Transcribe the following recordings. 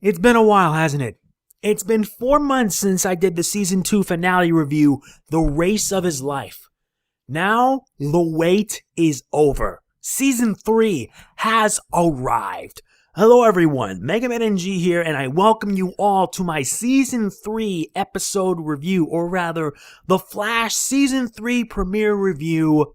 It's been a while, hasn't it? It's been 4 months since I did the Season 2 finale review, The Race of His Life. Now, the wait is over. Season 3 has arrived. Hello everyone, Mega Man NG here, and I welcome you all to my Season 3 episode review, or rather, the Flash Season 3 premiere review,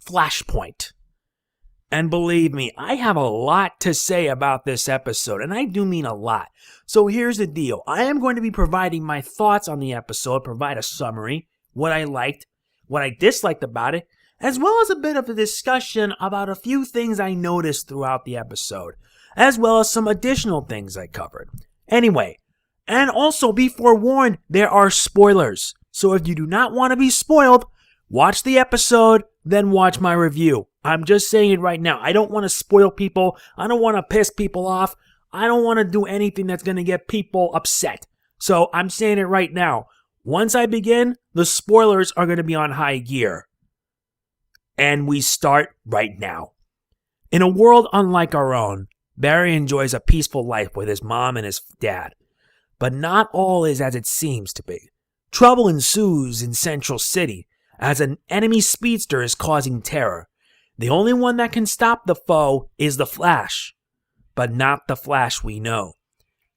Flashpoint. And believe me, I have a lot to say about this episode, and I do mean a lot. So here's the deal. I am going to be providing my thoughts on the episode, provide a summary, what I liked, what I disliked about it, as well as a bit of a discussion about a few things I noticed throughout the episode, as well as some additional things I covered. Anyway, and also be forewarned, there are spoilers. So if you do not want to be spoiled, watch the episode, then watch my review. I'm just saying it right now. I don't want to spoil people. I don't want to piss people off. I don't want to do anything that's going to get people upset. So I'm saying it right now. Once I begin, the spoilers are going to be on high gear. And we start right now. In a world unlike our own, Barry enjoys a peaceful life with his mom and his dad. But not all is as it seems to be. Trouble ensues in Central City as an enemy speedster is causing terror. The only one that can stop the foe is the Flash, but not the Flash we know.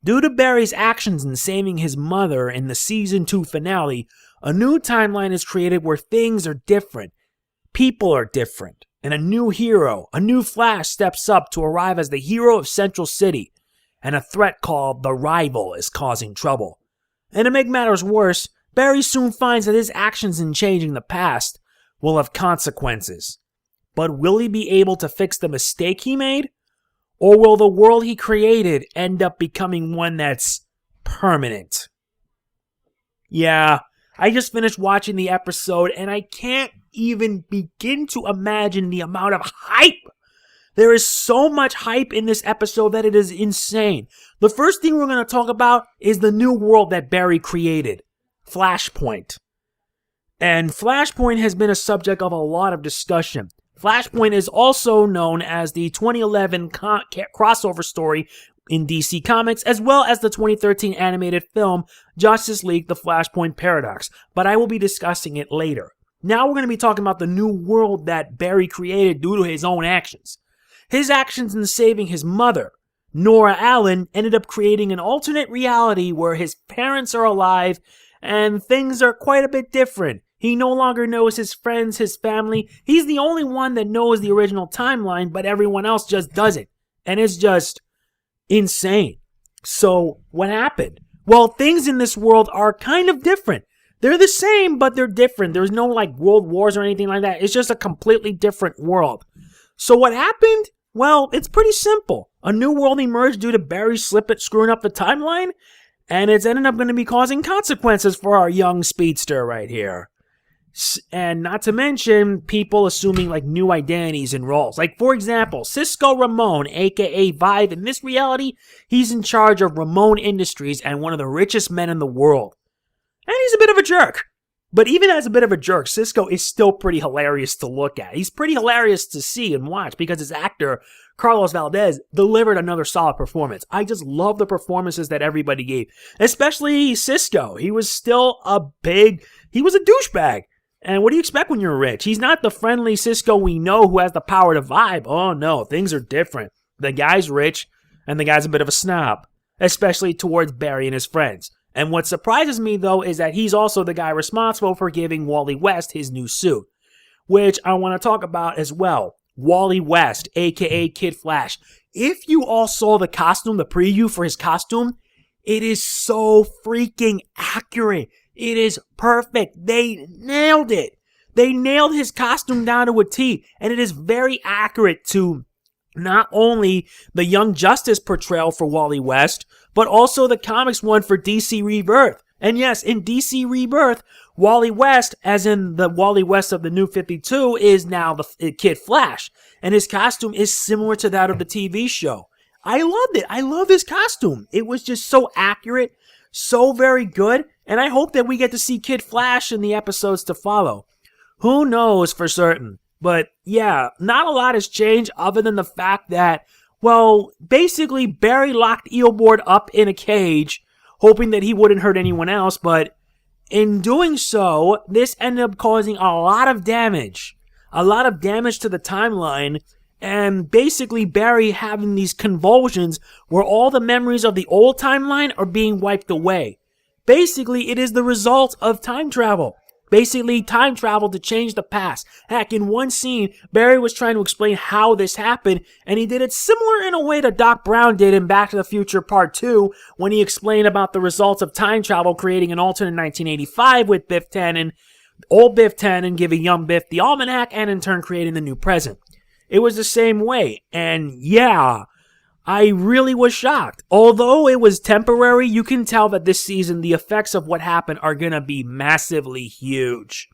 Due to Barry's actions in saving his mother in the Season 2 finale, a new timeline is created where things are different, people are different, and a new hero, a new Flash steps up to arrive as the hero of Central City, and a threat called the Rival is causing trouble. And to make matters worse, Barry soon finds that his actions in changing the past will have consequences. But will he be able to fix the mistake he made? Or will the world he created end up becoming one that's permanent? Yeah, I just finished watching the episode and I can't even begin to imagine the amount of hype. There is so much hype in this episode that it is insane. The first thing we're going to talk about is the new world that Barry created, Flashpoint. And Flashpoint has been a subject of a lot of discussion. Flashpoint is also known as the 2011 crossover story in DC Comics, as well as the 2013 animated film Justice League: The Flashpoint Paradox, but I will be discussing it later. Now we're going to be talking about the new world that Barry created due to his own actions. His actions in saving his mother, Nora Allen, ended up creating an alternate reality where his parents are alive and things are quite a bit different. He no longer knows his friends, his family. He's the only one that knows the original timeline, but everyone else just doesn't. And it's just insane. So what happened? Well, things in this world are kind of different. They're the same, but they're different. There's no like world wars or anything like that. It's just a completely different world. So what happened? Well, it's pretty simple. A new world emerged due to Barry screwing up the timeline, and it's ended up going to be causing consequences for our young speedster right here. And not to mention people assuming like new identities and roles. Like for example, Cisco Ramon, aka Vibe, in this reality, he's in charge of Ramon Industries and one of the richest men in the world. And he's a bit of a jerk. But even as a bit of a jerk, Cisco is still pretty hilarious to look at. He's pretty hilarious to see and watch because his actor, Carlos Valdez, delivered another solid performance. I just love the performances that everybody gave. Especially Cisco. He was still he was a douchebag. And what do you expect when you're rich? He's not the friendly Cisco we know who has the power to vibe. Oh no, things are different. The guy's rich, and the guy's a bit of a snob. Especially towards Barry and his friends. And what surprises me though is that he's also the guy responsible for giving Wally West his new suit. Which I want to talk about as well. Wally West, aka Kid Flash. If you all saw the costume, the preview for his costume, it is so freaking accurate. It is perfect. They nailed it. They nailed his costume down to a T. And it is very accurate to not only the Young Justice portrayal for Wally West, but also the comics one for DC Rebirth. And yes, in DC Rebirth, Wally West, as in the Wally West of the New 52, is now the Kid Flash. And his costume is similar to that of the TV show. I loved it. I love his costume. It was just so accurate, so very good. And I hope that we get to see Kid Flash in the episodes to follow. Who knows for certain? But yeah, not a lot has changed other than the fact that Well, basically, Barry locked Eobard up in a cage, hoping that he wouldn't hurt anyone else, but in doing so, this ended up causing a lot of damage. A lot of damage to the timeline, and basically Barry having these convulsions where all the memories of the old timeline are being wiped away. Basically, it is the result of time travel. Basically, time travel to change the past. Heck, in one scene, Barry was trying to explain how this happened, and he did it similar in a way that Doc Brown did in Back to the Future Part 2, when he explained about the results of time travel creating an alternate 1985 with Biff Tannen, old Biff Tannen giving young Biff the almanac, and in turn creating the new present. It was the same way, and yeah, I really was shocked. Although it was temporary, you can tell that this season the effects of what happened are gonna be massively huge.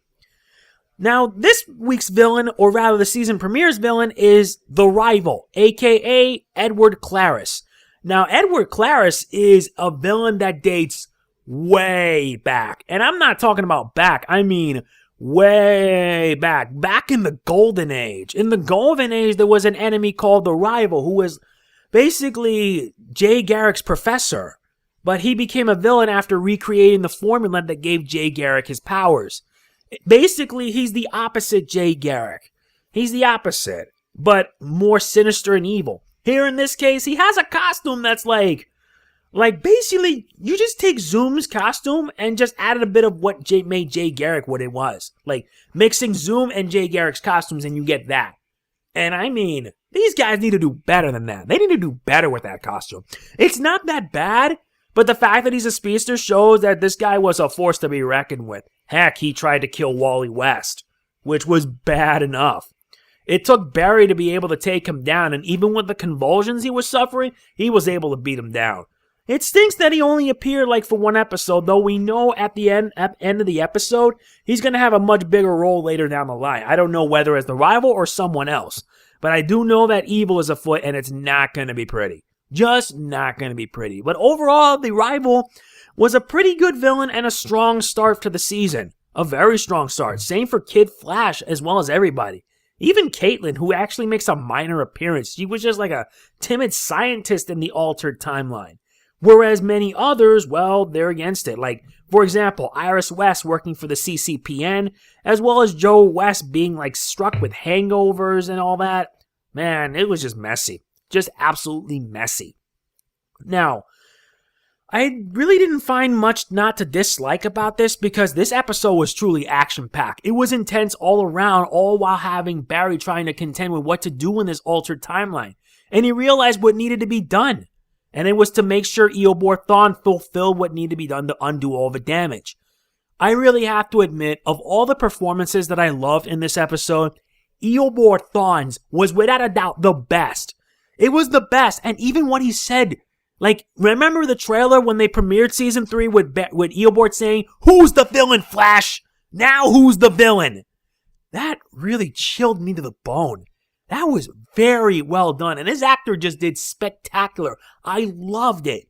Now, this week's villain, or rather the season premiere's villain, is The Rival, aka Edward Claris. Now, Edward Claris is a villain that dates way back. And I'm not talking about back, I mean way back. Back in the Golden Age. In the Golden Age, there was an enemy called The Rival, who was basically Jay Garrick's professor, but he became a villain after recreating the formula that gave Jay Garrick his powers. Basically, he's the opposite Jay Garrick. He's the opposite, but more sinister and evil. Here in this case, he has a costume that's like basically, you just take Zoom's costume and just added a bit of what made Jay Garrick what it was. Like, mixing Zoom and Jay Garrick's costumes and you get that. And I mean, these guys need to do better than that. They need to do better with that costume. It's not that bad, but the fact that he's a speedster shows that this guy was a force to be reckoned with. Heck, he tried to kill Wally West, which was bad enough. It took Barry to be able to take him down, and even with the convulsions he was suffering, he was able to beat him down. It stinks that he only appeared for one episode, though we know at the end of the episode, he's going to have a much bigger role later down the line. I don't know whether as the Rival or someone else, but I do know that evil is afoot and it's not going to be pretty. Just not going to be pretty. But overall, the Rival was a pretty good villain and a strong start to the season. A very strong start. Same for Kid Flash as well as everybody. Even Caitlin, who actually makes a minor appearance. She was just like a timid scientist in the altered timeline. Whereas many others, well, they're against it. Like, for example, Iris West working for the CCPN, as well as Joe West being, struck with hangovers and all that. Man, it was just messy. Just absolutely messy. Now, I really didn't find much not to dislike about this because this episode was truly action-packed. It was intense all around, all while having Barry trying to contend with what to do in this altered timeline. And he realized what needed to be done. And it was to make sure Eobard Thawne fulfilled what needed to be done to undo all the damage. I really have to admit, of all the performances that I loved in this episode, Eobard Thawne's was without a doubt the best. It was the best, and even what he said, remember the trailer when they premiered Season 3 with Eobard saying, "Who's the villain, Flash? Now who's the villain?" That really chilled me to the bone. That was very well done, and his actor just did spectacular. I loved it.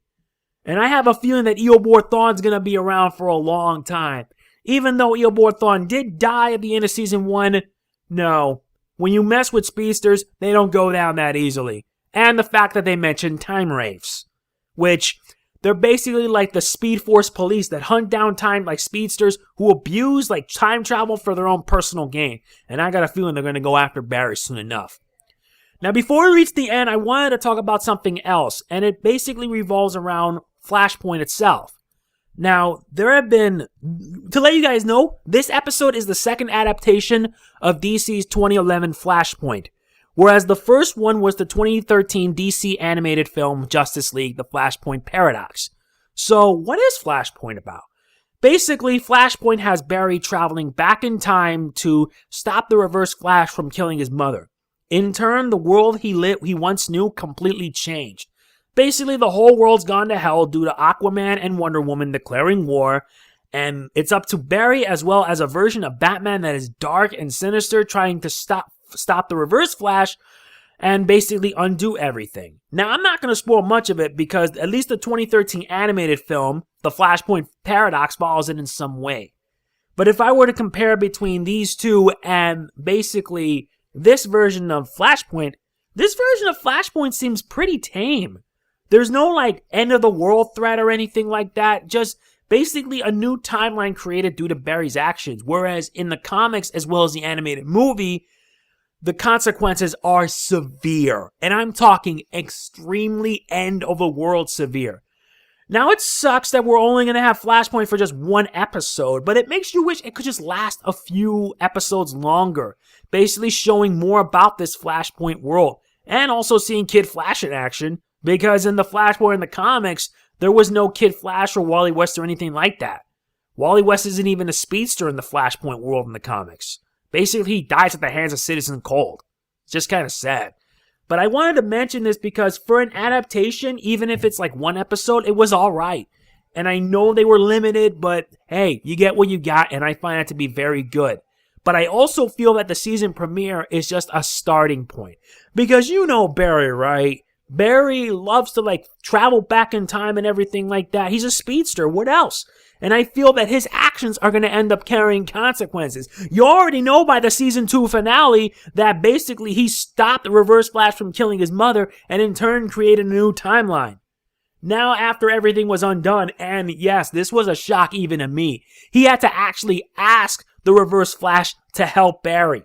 And I have a feeling that Eobard Thawne's going to be around for a long time. Even though Eobard Thawne did die at the end of Season 1, no. When you mess with speedsters, they don't go down that easily. And the fact that they mentioned time wraiths, which they're basically like the Speed Force police that hunt down speedsters who abuse time travel for their own personal gain. And I got a feeling they're going to go after Barry soon enough. Now, before we reach the end, I wanted to talk about something else, and it basically revolves around Flashpoint itself. Now, there have been, to let you guys know, this episode is the second adaptation of DC's 2011 Flashpoint, whereas the first one was the 2013 DC animated film Justice League, The Flashpoint Paradox. So, what is Flashpoint about? Basically, Flashpoint has Barry traveling back in time to stop the Reverse Flash from killing his mother. In turn, the world he once knew completely changed. Basically, the whole world's gone to hell due to Aquaman and Wonder Woman declaring war, and it's up to Barry as well as a version of Batman that is dark and sinister trying to stop the Reverse Flash and basically undo everything. Now, I'm not going to spoil much of it because at least the 2013 animated film, The Flashpoint Paradox, follows it in some way. But if I were to compare between these two and basically this version of Flashpoint, this version of Flashpoint seems pretty tame. There's no like end of the world threat or anything like that, just basically a new timeline created due to Barry's actions, whereas in the comics as well as the animated movie, the consequences are severe, and I'm talking extremely end of the world severe. Now it sucks that we're only going to have Flashpoint for just one episode, but it makes you wish it could just last a few episodes longer, basically showing more about this Flashpoint world, and also seeing Kid Flash in action, because in the Flashpoint in the comics, there was no Kid Flash or Wally West or anything like that. Wally West isn't even a speedster in the Flashpoint world in the comics. Basically, he dies at the hands of Citizen Cold. It's just kind of sad. But I wanted to mention this because for an adaptation, even if it's like one episode, it was alright. And I know they were limited, but hey, you get what you got, and I find that to be very good. But I also feel that the season premiere is just a starting point. Because you know Barry, right? Barry loves to like travel back in time and everything like that. He's a speedster. What else? And I feel that his actions are going to end up carrying consequences. You already know by the season 2 finale that basically he stopped the Reverse Flash from killing his mother and in turn created a new timeline. Now after everything was undone, and yes, this was a shock even to me, he had to actually ask the Reverse Flash to help Barry.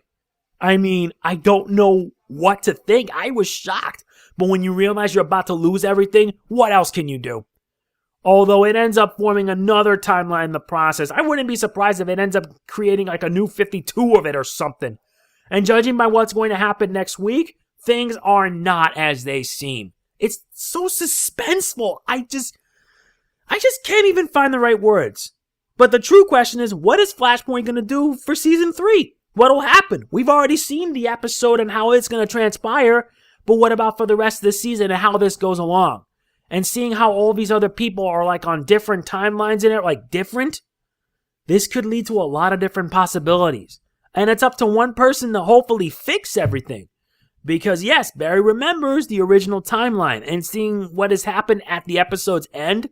I mean, I don't know what to think. I was shocked. But when you realize you're about to lose everything, what else can you do? Although it ends up forming another timeline in the process. I wouldn't be surprised if it ends up creating like a new 52 of it or something. And judging by what's going to happen next week, things are not as they seem. It's so suspenseful. I just can't even find the right words. But the true question is, what is Flashpoint going to do for season 3? What'll happen? We've already seen the episode and how it's going to transpire. But what about for the rest of the season and how this goes along? And seeing how all these other people are like on different timelines in it, like different, this could lead to a lot of different possibilities. And it's up to one person to hopefully fix everything. Because yes, Barry remembers the original timeline, and seeing what has happened at the episode's end,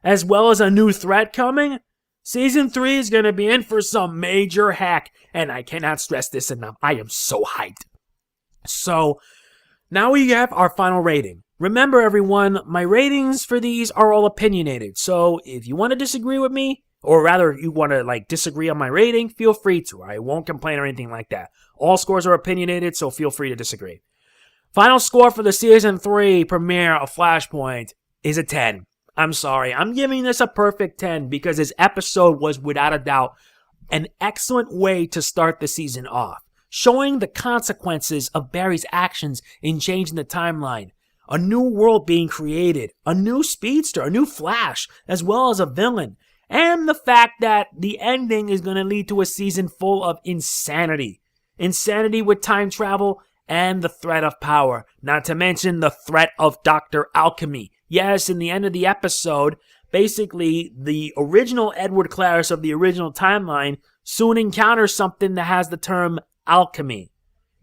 as well as a new threat coming, season 3 is going to be in for some major heck. And I cannot stress this enough. I am so hyped. So now we have our final rating. Remember everyone, my ratings for these are all opinionated. So if you want to disagree with me, or rather you want to like disagree on my rating, feel free to. I won't complain or anything like that. All scores are opinionated, so feel free to disagree. Final score for the season 3 premiere of Flashpoint is a 10. I'm sorry, I'm giving this a perfect 10 because this episode was without a doubt an excellent way to start the season off, showing the consequences of Barry's actions in changing the timeline, a new world being created, a new speedster, a new Flash, as well as a villain, and the fact that the ending is going to lead to a season full of insanity. Insanity with time travel and the threat of power, not to mention the threat of Dr. Alchemy. Yes, in the end of the episode, basically, the original Edward Claris of the original timeline soon encounters something that has the term alchemy.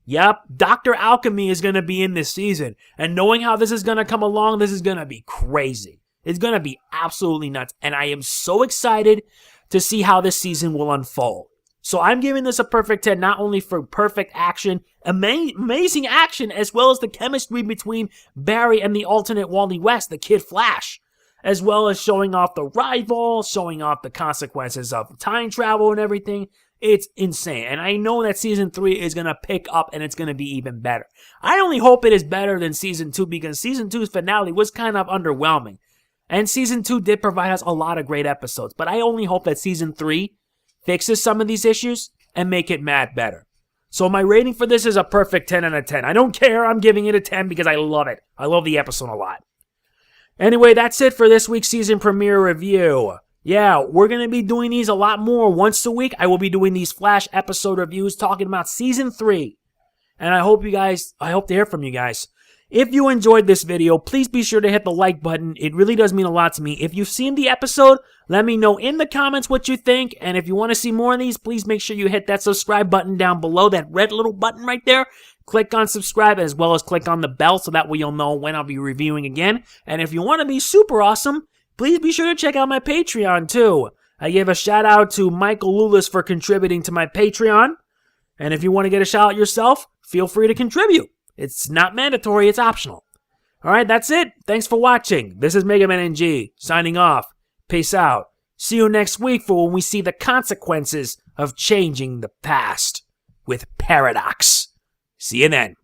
Yep, Dr. Alchemy is going to be in this season. And knowing how this is going to come along, this is going to be crazy. It's going to be absolutely nuts. And I am so excited to see how this season will unfold. So I'm giving this a perfect 10, not only for perfect action, amazing action, as well as the chemistry between Barry and the alternate Wally West, the Kid Flash, as well as showing off the rival, showing off the consequences of time travel and everything. It's insane. And I know that season 3 is going to pick up and it's going to be even better. I only hope it is better than season 2 because season 2's finale was kind of underwhelming. And season 2 did provide us a lot of great episodes. But I only hope that season 3 fixes some of these issues and make it mad better. So my rating for this is a perfect 10 out of 10. I don't care. I'm giving it a 10 because I love it. I love the episode a lot. Anyway, that's it for this week's season premiere review. Yeah, we're going to be doing these a lot more. Once a week, I will be doing these Flash episode reviews talking about season 3. And I hope to hear from you guys. If you enjoyed this video, please be sure to hit the like button. It really does mean a lot to me. If you've seen the episode, let me know in the comments what you think. And if you want to see more of these, please make sure you hit that subscribe button down below, that red little button right there. Click on subscribe as well as click on the bell so that way you'll know when I'll be reviewing again. And if you want to be super awesome, please be sure to check out my Patreon too. I give a shout out to Michael Lulis for contributing to my Patreon. And if you want to get a shout out yourself, feel free to contribute. It's not mandatory, it's optional. Alright, that's it. Thanks for watching. This is Mega Man NG, signing off. Peace out. See you next week for when we see the consequences of changing the past with Paradox. See you then.